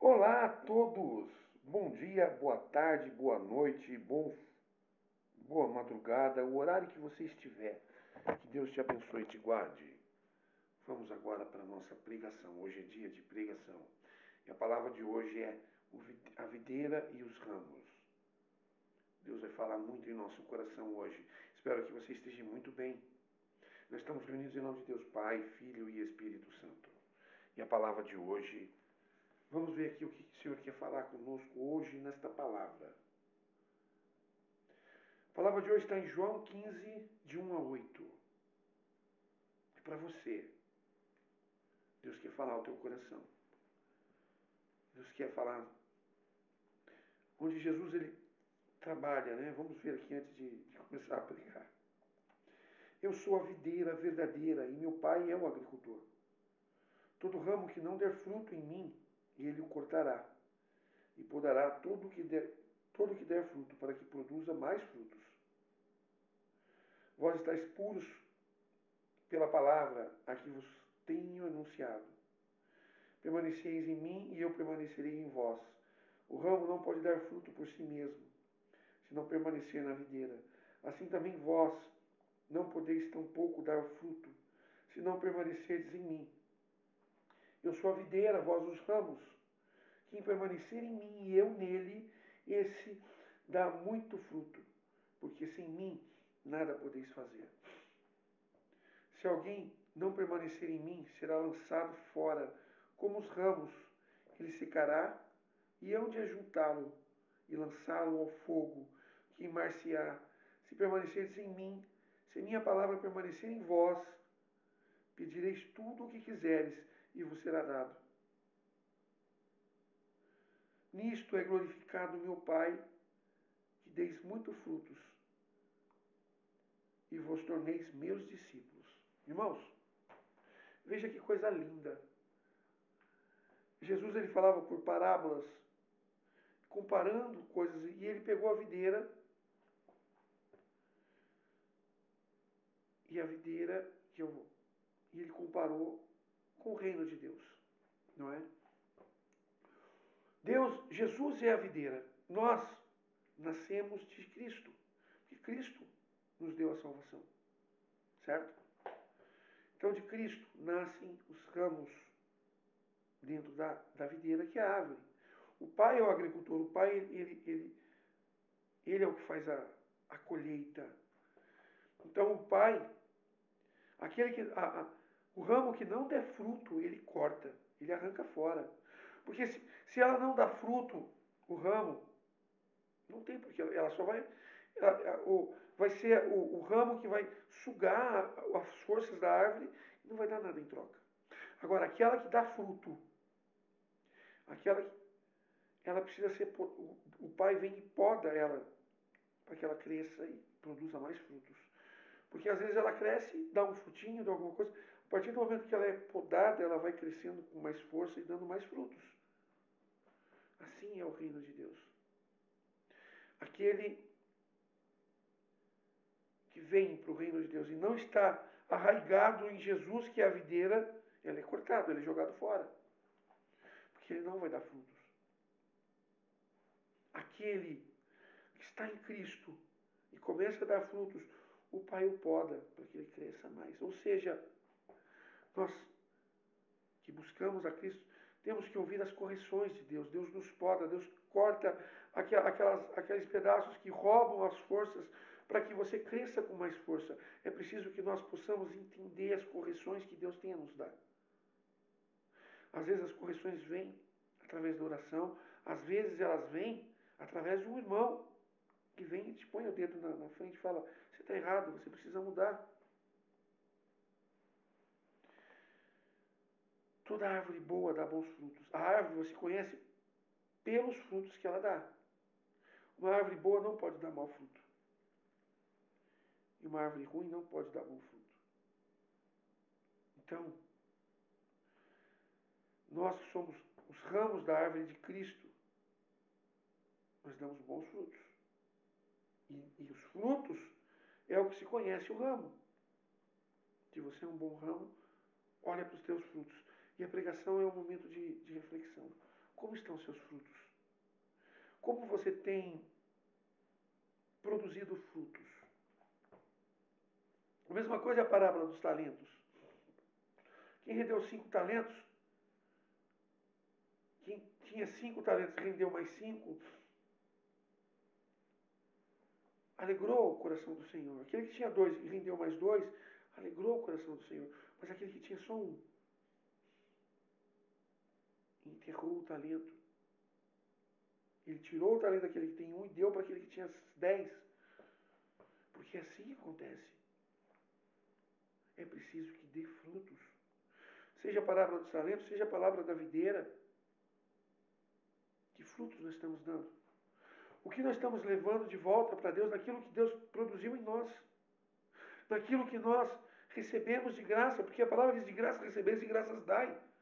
Olá a todos! Bom dia, boa tarde, boa noite, boa madrugada, o horário que você estiver. Que Deus te abençoe e te guarde. Vamos agora para a nossa pregação. Hoje é dia de pregação. E a palavra de hoje é a videira e os ramos. Deus vai falar muito em nosso coração hoje. Espero que você esteja muito bem. Nós estamos reunidos em nome de Deus Pai, Filho e Espírito Santo. E a palavra de hoje, vamos ver aqui o que o Senhor quer falar conosco hoje nesta palavra. A palavra de hoje está em João 15, de 1 a 8. É para você. Deus quer falar ao teu coração. Deus quer falar onde Jesus ele trabalha, né? Vamos ver aqui antes de começar a pregar. Eu sou a videira verdadeira e meu pai é o agricultor. Todo ramo que não der fruto em mim, ele o cortará. E podará todo que der fruto, para que produza mais frutos. Vós estáis puros pela palavra a que vos tenho anunciado. Permaneceis em mim e eu permanecerei em vós. O ramo não pode dar fruto por si mesmo, se não permanecer na videira. Assim também vós não podeis tampouco dar fruto, se não permanecerdes em mim. Eu sou a videira, vós os ramos. Quem permanecer em mim e eu nele, esse dá muito fruto, porque sem mim nada podeis fazer. Se alguém não permanecer em mim, será lançado fora, como os ramos. Ele secará, e hão de ajuntá-lo, e lançá-lo ao fogo, queimar-se-á. Se permanecerdes em mim, se minha palavra permanecer em vós, pedireis tudo o que quiseres, e vos será dado. Nisto é glorificado meu Pai, que deis muito frutos, e vos torneis meus discípulos. Irmãos, veja que coisa linda. Jesus ele falava por parábolas, comparando coisas, e ele pegou a videira, e a videira e ele comparou com o reino de Deus, não é? Jesus é a videira. Nós nascemos de Cristo, porque Cristo nos deu a salvação, certo? Então de Cristo nascem os ramos dentro da videira, que é a árvore. O pai é o agricultor, o pai ele é o que faz a colheita. Então o pai, o ramo que não der fruto, ele corta, ele arranca fora. Porque se ela não dá fruto, o ramo, não tem porque ela só vai. Vai ser o ramo que vai sugar as forças da árvore e não vai dar nada em troca. Agora, aquela que dá fruto, aquela que ela precisa ser. O pai vem e poda ela para que ela cresça e produza mais frutos. Porque às vezes ela cresce, dá um frutinho, dá alguma coisa. A partir do momento que ela é podada, ela vai crescendo com mais força e dando mais frutos. Assim é o reino de Deus. Aquele que vem para o reino de Deus e não está arraigado em Jesus, que é a videira, ele é cortado, ele é jogado fora. Porque ele não vai dar frutos. Aquele que está em Cristo e começa a dar frutos, o Pai o poda para que ele cresça mais. Ou seja, nós que buscamos a Cristo, temos que ouvir as correções de Deus. Deus nos poda, Deus corta aqueles pedaços que roubam as forças para que você cresça com mais força. É preciso que nós possamos entender as correções que Deus tem a nos dar. Às vezes as correções vêm através da oração, às vezes elas vêm através de um irmão que vem e te põe o dedo na frente e fala: você está errado, você precisa mudar. Toda árvore boa dá bons frutos. A árvore você conhece pelos frutos que ela dá. Uma árvore boa não pode dar mau fruto. E uma árvore ruim não pode dar bom fruto. Então, nós que somos os ramos da árvore de Cristo, nós damos bons frutos. E os frutos é o que se conhece o ramo. Se você é um bom ramo, olha para os teus frutos. E a pregação é um momento de reflexão. Como estão os seus frutos? Como você tem produzido frutos? A mesma coisa é a parábola dos talentos. Quem rendeu 5 talentos, quem tinha 5 talentos rendeu mais 5, alegrou o coração do Senhor. Aquele que tinha 2 e rendeu mais 2, alegrou o coração do Senhor. Mas aquele que tinha só 1, enterrou o talento. Ele tirou o talento daquele que tem 1 e deu para aquele que tinha 10. Porque é assim que acontece. É preciso que dê frutos. Seja a parábola dos talentos, seja a palavra da videira. Que frutos nós estamos dando? O que nós estamos levando de volta para Deus naquilo que Deus produziu em nós? Naquilo que nós recebemos de graça, porque a palavra diz: de graça recebeis e graças dai.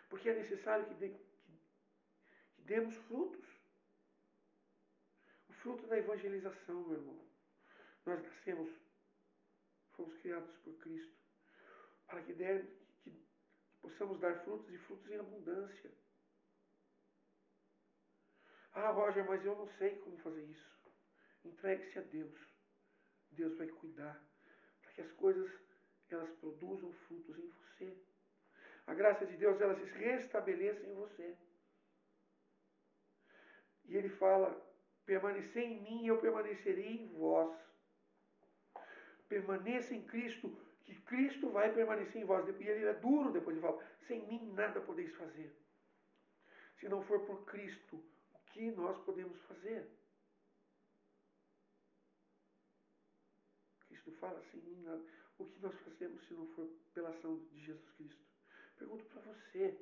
Porque é necessário que demos frutos. O fruto da evangelização, meu irmão. Nós nascemos, fomos criados por Cristo, para que possamos dar frutos e frutos em abundância. Ah, Roger, mas eu não sei como fazer isso. Entregue-se a Deus. Deus vai cuidar para que as coisas elas produzam frutos em você. A graça de Deus ela se restabeleça em você. E ele fala: permanecer em mim e eu permanecerei em vós. Permaneça em Cristo, que Cristo vai permanecer em vós. E ele é duro depois, ele fala: sem mim nada podeis fazer. Se não for por Cristo, o que nós podemos fazer? Cristo fala: sem mim nada. O que nós fazemos se não for pela ação de Jesus Cristo? Pergunto para você.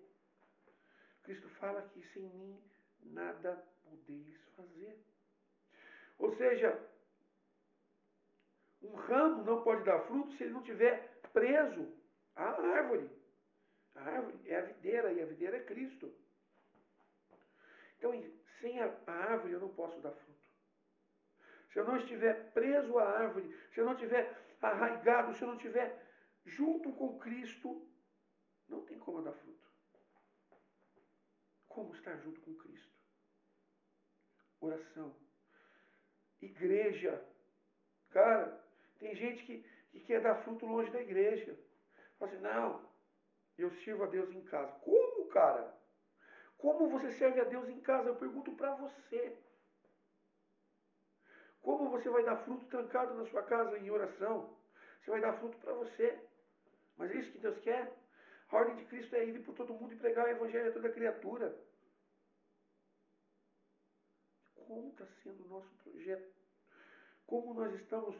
Cristo fala que sem mim nada podeis fazer. Ou seja, um ramo não pode dar fruto se ele não tiver preso à árvore. A árvore é a videira e a videira é Cristo. Então, sem a árvore eu não posso dar fruto. Se eu não estiver preso à árvore, se eu não estiver arraigado, se eu não estiver junto com Cristo, não tem como eu dar fruto. Como estar junto com Cristo? Oração. Igreja. Cara, tem gente que quer dar fruto longe da igreja. Fala assim: não, eu sirvo a Deus em casa. Como, cara? Como você serve a Deus em casa? Eu pergunto para você. Como você vai dar fruto trancado na sua casa em oração? Você vai dar fruto para você. Mas é isso que Deus quer? A ordem de Cristo é ir por todo mundo e pregar o evangelho a toda criatura. Como está sendo o nosso projeto? Como nós estamos?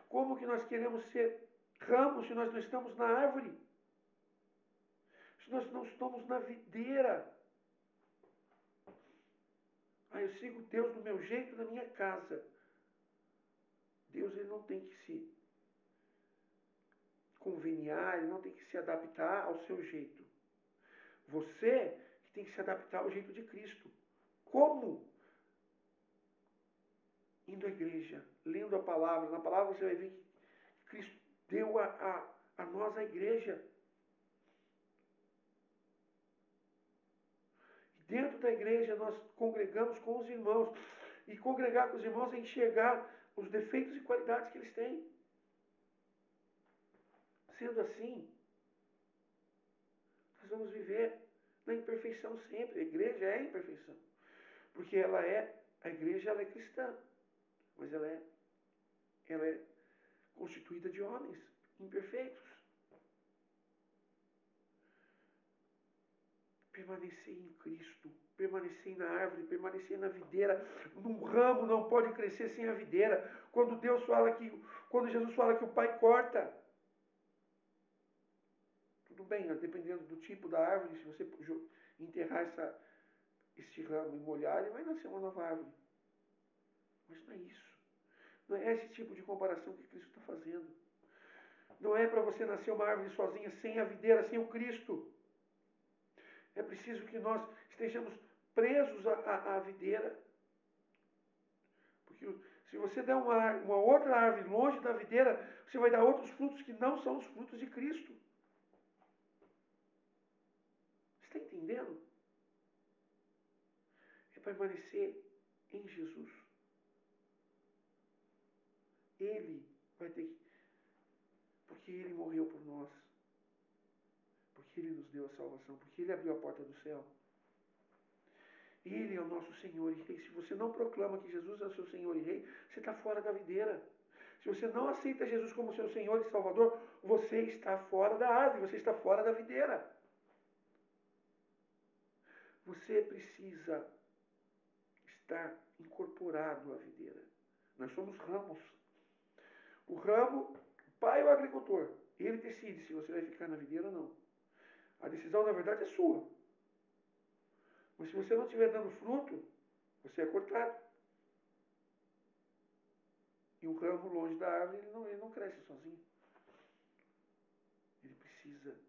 Como que nós queremos ser ramos se nós não estamos na árvore? Se nós não estamos na videira? Ah, eu sigo Deus do meu jeito, na minha casa. Deus ele não tem que se conveniar, ele não tem que se adaptar ao seu jeito. Você que tem que se adaptar ao jeito de Cristo. Como? Indo à igreja, lendo a palavra. Na palavra você vai ver que Cristo deu a nós a igreja. E dentro da igreja nós congregamos com os irmãos. E congregar com os irmãos é enxergar os defeitos e qualidades que eles têm. Sendo assim, nós vamos viver na imperfeição sempre. A igreja é a imperfeição. Porque a igreja ela é cristã, mas ela é constituída de homens imperfeitos. Permanecer em Cristo, permanecer na árvore, permanecer na videira. Num ramo não pode crescer sem a videira. Quando Jesus fala que o Pai corta, tudo bem, dependendo do tipo da árvore, se você enterrar este ramo e molhar, ele vai nascer uma nova árvore. Mas não é isso. Não é esse tipo de comparação que Cristo está fazendo. Não é para você nascer uma árvore sozinha, sem a videira, sem o Cristo. É preciso que nós estejamos presos à videira. Porque se você der uma outra árvore longe da videira, você vai dar outros frutos que não são os frutos de Cristo. Você está entendendo? permanecer em Jesus. Ele vai ter que... Porque Ele morreu por nós. Porque Ele nos deu a salvação. Porque Ele abriu a porta do céu. Ele é o nosso Senhor e Rei. Se você não proclama que Jesus é o seu Senhor e Rei, você está fora da videira. Se você não aceita Jesus como seu Senhor e Salvador, você está fora da árvore, você está fora da videira. Você precisa estar incorporado à videira. Nós somos ramos. O ramo, o pai é o agricultor. Ele decide se você vai ficar na videira ou não. A decisão, na verdade, é sua. Mas se você não estiver dando fruto, você é cortado. E um ramo longe da árvore, ele não cresce sozinho. Ele precisa.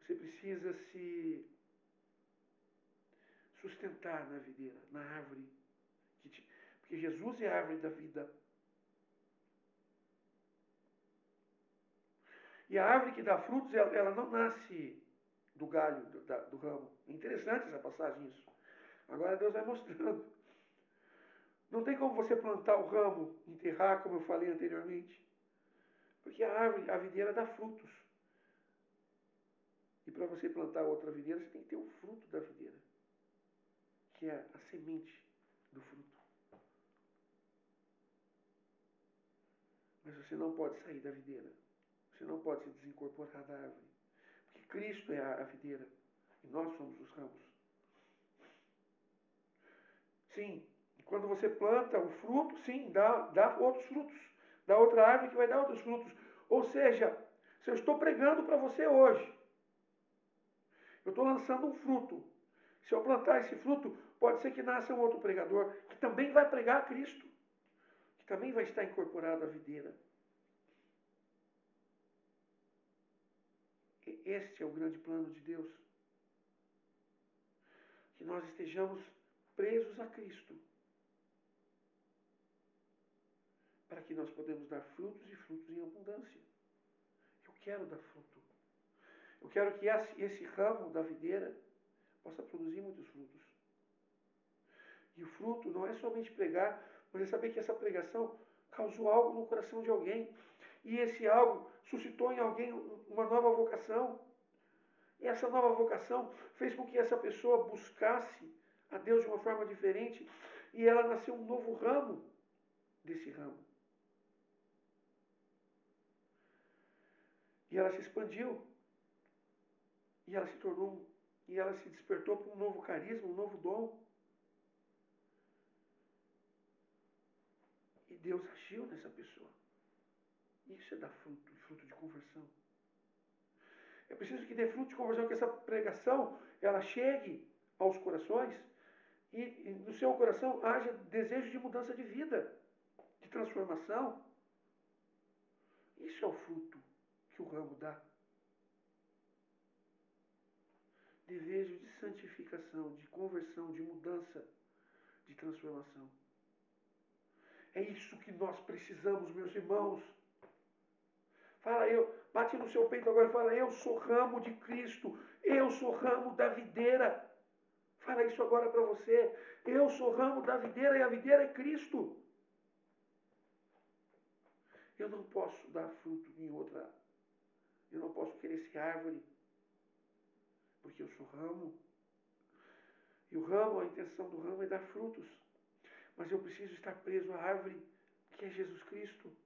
Você precisa se sustentar na videira, na árvore. Porque Jesus é a árvore da vida. E a árvore que dá frutos, ela não nasce do galho, do ramo. É interessante essa passagem, isso. Agora Deus vai mostrando. Não tem como você plantar o ramo, enterrar, como eu falei anteriormente. Porque a árvore, a videira dá frutos. E para você plantar outra videira, você tem que ter o fruto da videira. Que é a semente do fruto. Mas você não pode sair da videira. Você não pode se desincorporar da árvore. Porque Cristo é a videira. E nós somos os ramos. Sim, quando você planta o fruto, sim, dá outros frutos. Dá outra árvore que vai dar outros frutos. Ou seja, se eu estou pregando para você hoje, eu estou lançando um fruto. Se eu plantar esse fruto, pode ser que nasça um outro pregador que também vai pregar a Cristo, que também vai estar incorporado à videira. E este é o grande plano de Deus. Que nós estejamos presos a Cristo, para que nós podemos dar frutos e frutos em abundância. Eu quero dar fruto. Eu quero que esse ramo da videira possa produzir muitos frutos. E o fruto não é somente pregar, mas é saber que essa pregação causou algo no coração de alguém. E esse algo suscitou em alguém uma nova vocação. E essa nova vocação fez com que essa pessoa buscasse a Deus de uma forma diferente. E ela nasceu um novo ramo desse ramo. E ela se expandiu. E ela se tornou, e ela se despertou para um novo carisma, um novo dom. E Deus agiu nessa pessoa. Isso é dar fruto, fruto de conversão. É preciso que dê fruto de conversão, que essa pregação, ela chegue aos corações e no seu coração haja desejo de mudança de vida, de transformação. Isso é o fruto que o ramo dá. Desejo de santificação, de conversão, de mudança, de transformação. É isso que nós precisamos, meus irmãos. Fala, bate no seu peito agora e fala, eu sou ramo de Cristo, eu sou ramo da videira. Fala isso agora para você. Eu sou ramo da videira e a videira é Cristo. Eu não posso dar fruto em outra. Eu não posso querer ser árvore, porque eu sou ramo. E o ramo, a intenção do ramo é dar frutos. Mas eu preciso estar preso à árvore, que é Jesus Cristo.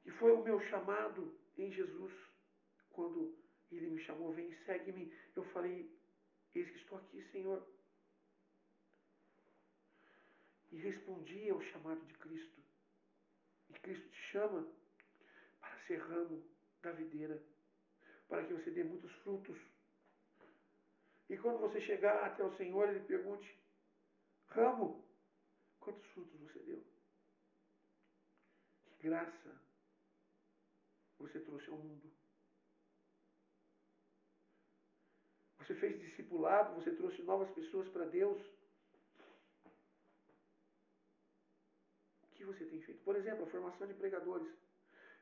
Que foi o meu chamado em Jesus. Quando ele me chamou, vem e segue-me. Eu falei, eis que estou aqui, Senhor. E respondi ao chamado de Cristo. E Cristo te chama para ser ramo da videira, para que você dê muitos frutos. E quando você chegar até o Senhor, Ele pergunte, ramo, quantos frutos você deu? Que graça você trouxe ao mundo? Você fez discipulado, você trouxe novas pessoas para Deus? O que você tem feito? Por exemplo, a formação de pregadores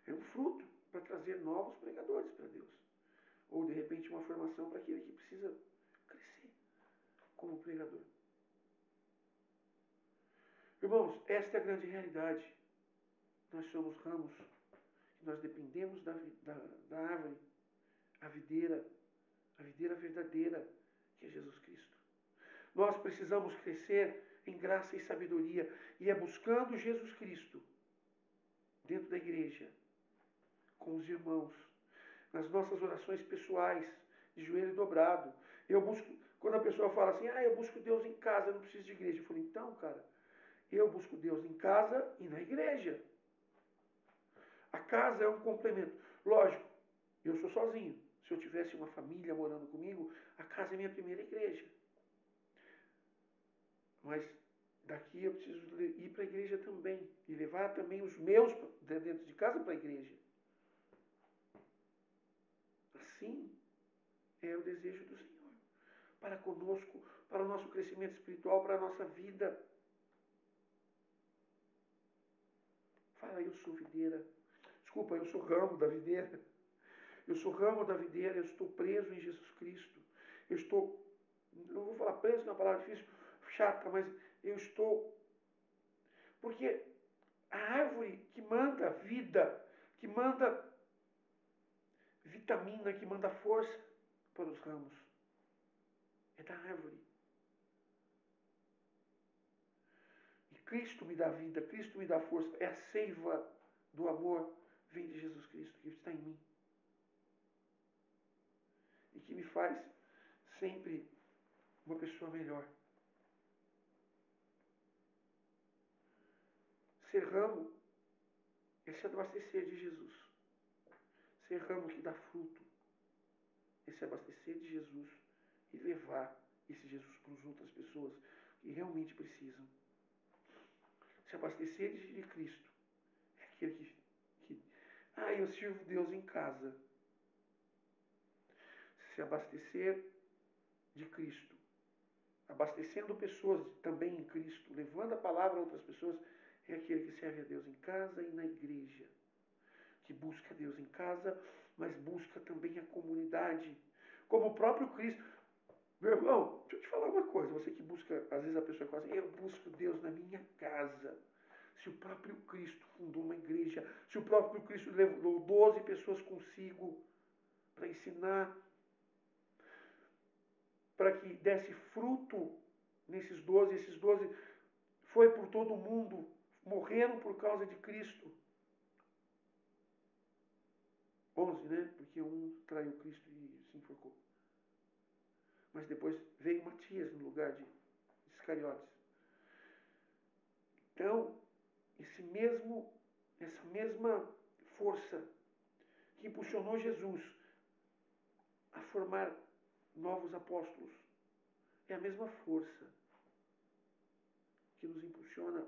é um fruto para trazer novos pregadores para Deus. Ou, de repente, uma formação para aquele que precisa crescer. como pregador. Irmãos, esta é a grande realidade. Nós somos ramos, que nós dependemos da árvore, a videira verdadeira, que é Jesus Cristo. Nós precisamos crescer em graça e sabedoria, e é buscando Jesus Cristo dentro da igreja, com os irmãos, nas nossas orações pessoais, de joelho dobrado. Eu busco, quando a pessoa fala assim, eu busco Deus em casa, eu não preciso de igreja. Eu falo, então, cara, eu busco Deus em casa e na igreja. A casa é um complemento. Lógico, eu sou sozinho. Se eu tivesse uma família morando comigo, a casa é minha primeira igreja. Mas daqui eu preciso ir para a igreja também. E levar também os meus dentro de casa para a igreja. Assim é o desejo do Senhor. Para conosco, para o nosso crescimento espiritual, para a nossa vida. Fala, eu sou videira. Desculpa, eu sou ramo da videira. Eu sou ramo da videira, eu estou preso em Jesus Cristo. Eu estou, não vou falar preso, que é uma palavra difícil, chata, mas eu estou. Porque a árvore que manda vida, que manda vitamina, que manda força para os ramos, é da árvore. E Cristo me dá vida, Cristo me dá força. É a seiva do amor, vem de Jesus Cristo, que está em mim. E que me faz sempre uma pessoa melhor. Ser ramo é se abastecer de Jesus. Ser ramo que dá fruto é se abastecer de Jesus e levar esse Jesus para as outras pessoas que realmente precisam. Se abastecer de Cristo é aquele que eu sirvo Deus em casa. Se abastecer de Cristo, abastecendo pessoas também em Cristo, levando a palavra a outras pessoas, é aquele que serve a Deus em casa e na igreja. Que busca Deus em casa, mas busca também a comunidade. Como o próprio Cristo. Meu irmão, deixa eu te falar uma coisa. Você que busca, às vezes a pessoa fala assim, eu busco Deus na minha casa. Se o próprio Cristo fundou uma igreja, se o próprio Cristo levou 12 pessoas consigo para ensinar, para que desse fruto nesses 12, esses 12 foi por todo o mundo, morreram por causa de Cristo. 11, né? Porque um traiu Cristo e se enforcou. Mas depois veio Matias no lugar de Iscariotes. Então, essa mesma força que impulsionou Jesus a formar novos apóstolos, é a mesma força que nos impulsiona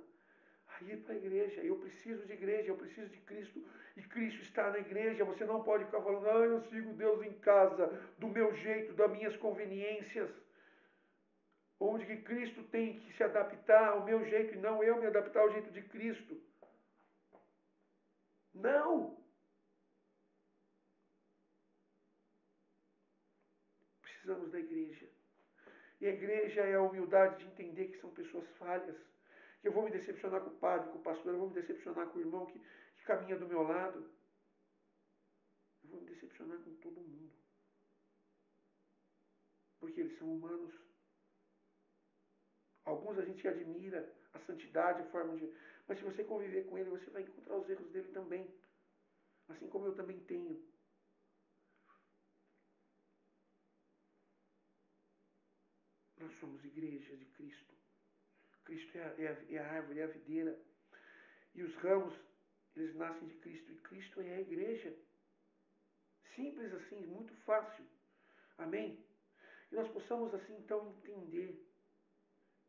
a ir para a igreja. Eu preciso de igreja, eu preciso de Cristo, e Cristo está na igreja. Você não pode ficar falando, eu sigo Deus em casa, do meu jeito, das minhas conveniências. Onde que Cristo tem que se adaptar ao meu jeito e não eu me adaptar ao jeito de Cristo. Não! Precisamos da igreja. E a igreja é a humildade de entender que são pessoas falhas. Que eu vou me decepcionar com o padre, com o pastor, eu vou me decepcionar com o irmão que caminha do meu lado. Eu vou me decepcionar com todo mundo. Porque eles são humanos. Alguns a gente admira, a santidade, a forma de. Mas se você conviver com ele, você vai encontrar os erros dele também. Assim como eu também tenho. Nós somos igreja de Cristo. Cristo é a árvore, é a videira. E os ramos, eles nascem de Cristo. E Cristo é a igreja. Simples assim, muito fácil. Amém? Que nós possamos assim então entender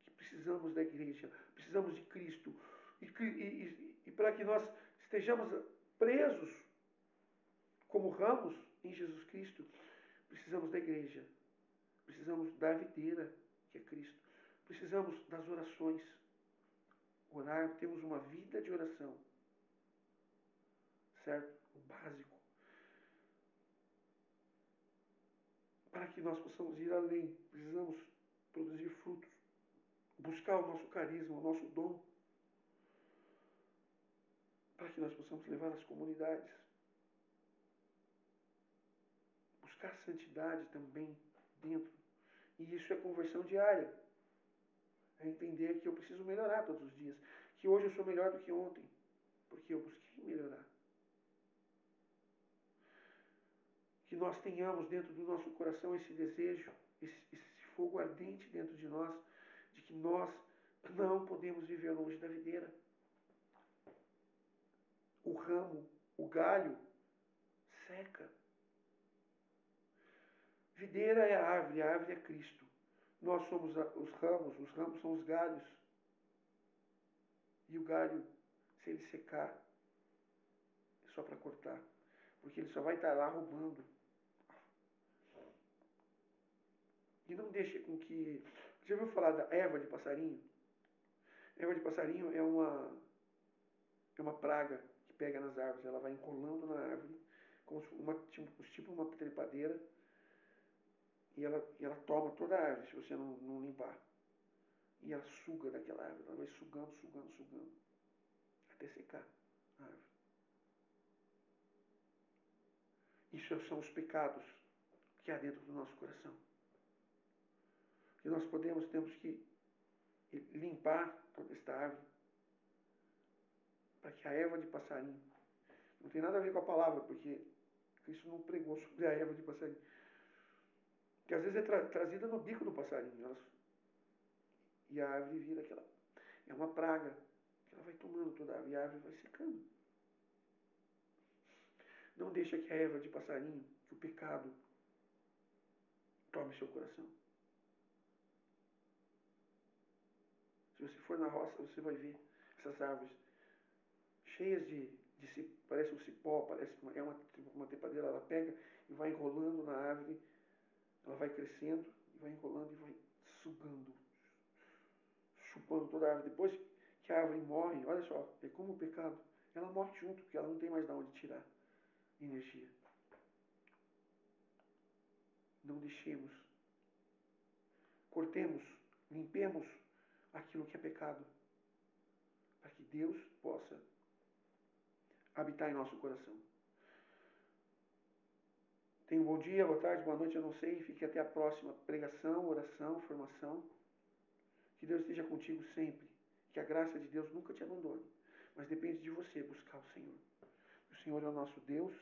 que precisamos da igreja, precisamos de Cristo. E para que nós estejamos presos como ramos em Jesus Cristo, precisamos da igreja. Precisamos da videira, que é Cristo. Precisamos das orações. Orar, temos uma vida de oração. Certo? O básico. Para que nós possamos ir além, precisamos produzir frutos, buscar o nosso carisma, o nosso dom, para que nós possamos levar às comunidades. Buscar santidade também dentro. E isso é conversão diária. É entender que eu preciso melhorar todos os dias. Que hoje eu sou melhor do que ontem. Porque eu busquei melhorar. Que nós tenhamos dentro do nosso coração esse desejo, esse fogo ardente dentro de nós, de que nós não podemos viver longe da videira. O ramo, o galho, seca. Videira é a árvore é Cristo. Nós somos os ramos são os galhos. E o galho, se ele secar, é só para cortar. Porque ele só vai estar lá roubando. E não deixe com que... Já ouviu falar da erva de passarinho? Erva de passarinho é uma praga que pega nas árvores. Ela vai enrolando na árvore, como tipo uma trepadeira, e ela toma toda a árvore se você não limpar. E ela suga daquela árvore. Ela vai sugando, sugando, sugando, até secar a árvore. Isso são os pecados que há dentro do nosso coração. E nós temos que limpar toda esta árvore para que a erva de passarinho, não tem nada a ver com a palavra, porque Cristo não pregou sobre a erva de passarinho, que às vezes é trazida no bico do passarinho, e a árvore vira aquela, é uma praga, que ela vai tomando toda a árvore, e a árvore vai secando. Não deixa que a erva de passarinho, que o pecado, tome seu coração. Se você for na roça, você vai ver essas árvores cheias parece um cipó, parece uma trepadeira, ela pega e vai enrolando na árvore, ela vai crescendo, e vai enrolando e vai sugando, chupando toda a árvore. Depois que a árvore morre, olha só, é como o pecado, ela morre junto, porque ela não tem mais de onde tirar energia. Não deixemos, cortemos, limpemos aquilo que é pecado, para que Deus possa habitar em nosso coração. Tenha um bom dia, boa tarde, boa noite, eu não sei. Fique até a próxima pregação, oração, formação. Que Deus esteja contigo sempre. Que a graça de Deus nunca te abandone. Mas depende de você buscar o Senhor. O Senhor é o nosso Deus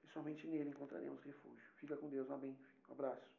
e somente nele encontraremos refúgio. Fica com Deus. Amém. Um abraço.